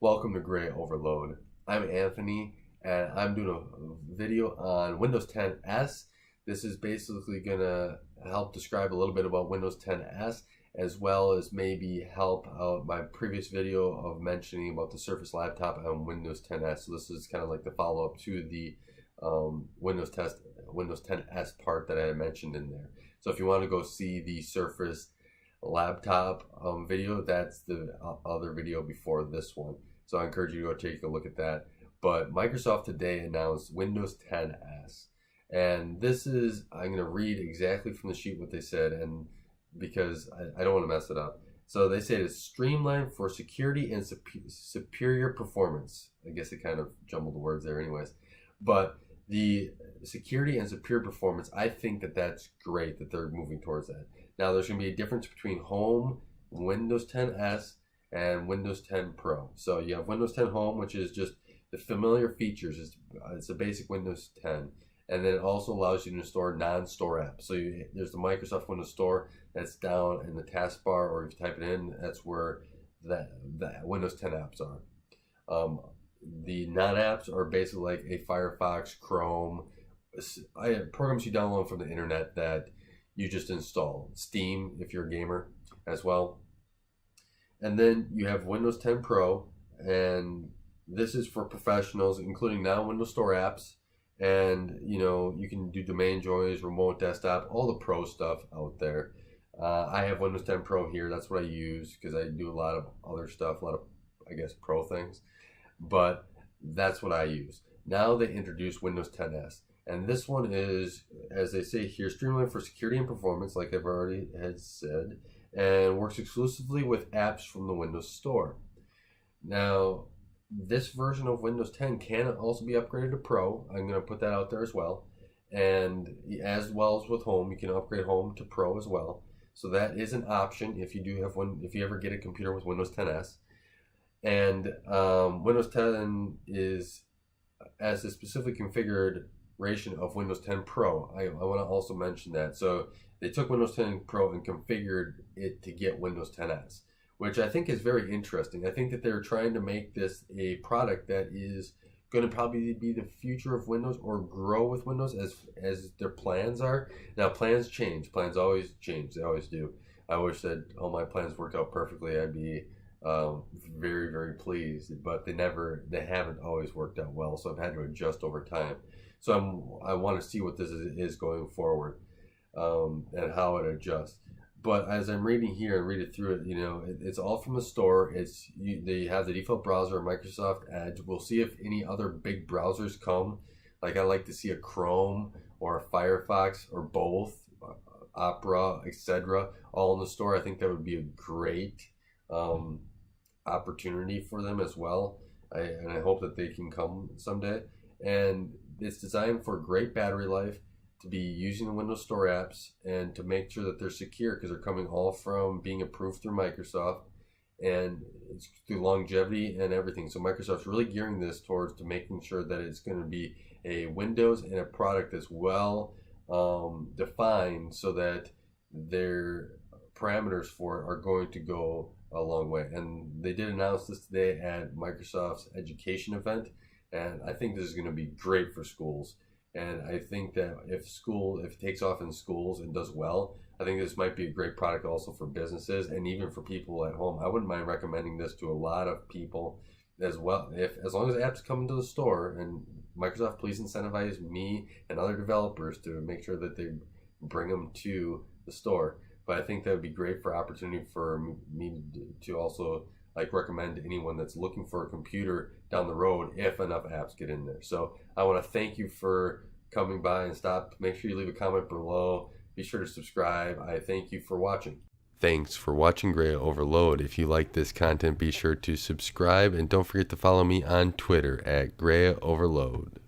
Welcome to Gray Overload. I'm Anthony, and I'm doing a video on Windows 10s. This is basically going to help describe a little bit about Windows 10s, as well as maybe help out my previous video of mentioning about the Surface Laptop on Windows 10s. So this is kind of like the follow-up to the Windows 10s part that I had mentioned in there. So if you want to go see the Surface Laptop video, that's the other video before this one. So I encourage you to go take a look at that. But Microsoft today announced Windows 10s. And this is, I'm going to read exactly from the sheet what they said, and because I don't want to mess it up. So they say it's streamlined for security and superior performance. I guess it kind of jumbled the words there anyways. But the security and superior performance, I think that that's great that they're moving towards that. Now there's going to be a difference between Home, Windows 10s, and Windows 10 Pro. So you have Windows 10 Home, which is just the familiar features. It's a basic Windows 10. And then it also allows you to install non-store apps. So there's the Microsoft Windows Store that's down in the taskbar, or if you type it in, that's where the Windows 10 apps are. The non-apps are basically like a Firefox, Chrome, programs you download from the internet that you just install. Steam, if you're a gamer, as well. And then you have Windows 10 Pro, and this is for professionals, including non-Windows Store apps. And you can do domain joins, remote desktop, all the pro stuff out there. I have Windows 10 Pro here. That's what I use because I do a lot of other stuff, a lot of, I guess, pro things. But that's what I use. Now they introduced Windows 10s. And this one is, as they say here, streamlined for security and performance, like I've already had said, and works exclusively with apps from the Windows Store. Now, this version of Windows 10 can also be upgraded to Pro. I'm going to put that out there as well. And as well as with Home, you can upgrade Home to Pro as well. So that is an option if you do have one, if you ever get a computer with Windows 10s. And Windows 10 is as a specifically configuration of Windows 10 Pro. I want to also mention that. So they took Windows 10 Pro and configured it to get Windows 10s, which I think is very interesting. I think that they're trying to make this a product that is going to probably be the future of Windows, or grow with Windows as their plans are. Now, plans change. Plans always change. They always do. I wish that all my plans worked out perfectly. I'd be very, very pleased, but they haven't always worked out well, so I've had to adjust over time. So I want to see what this is going forward, and how it adjusts. But as I'm reading here and read it through it, it's all from the store. They have the default browser, Microsoft Edge. We'll see if any other big browsers come. Like I like to see a Chrome or a Firefox or both, Opera, etc., all in the store. I think that would be a great opportunity for them as well. And I hope that they can come someday. And it's designed for great battery life, to be using the Windows Store apps, and to make sure that they're secure, because they're coming all from being approved through Microsoft, and it's through longevity and everything. So Microsoft's really gearing this towards to making sure that it's going to be a Windows and a product that's well defined, so that their parameters for it are going to go a long way. And they did announce this today at Microsoft's education event, and I think this is going to be great for schools. And I think that if it takes off in schools and does well, I think this might be a great product also for businesses and even for people at home. I wouldn't mind recommending this to a lot of people as well. As long as apps come into the store, and Microsoft, please incentivize me and other developers to make sure that they bring them to the store. But I think that would be great for opportunity for me to also recommend to anyone that's looking for a computer down the road, if enough apps get in there. So I want to thank you for coming by and stop. Make sure you leave a comment below. Be sure to subscribe. I thank you for watching. Thanks for watching Gray Overload. If you like this content, be sure to subscribe, and don't forget to follow me on Twitter at Gray Overload.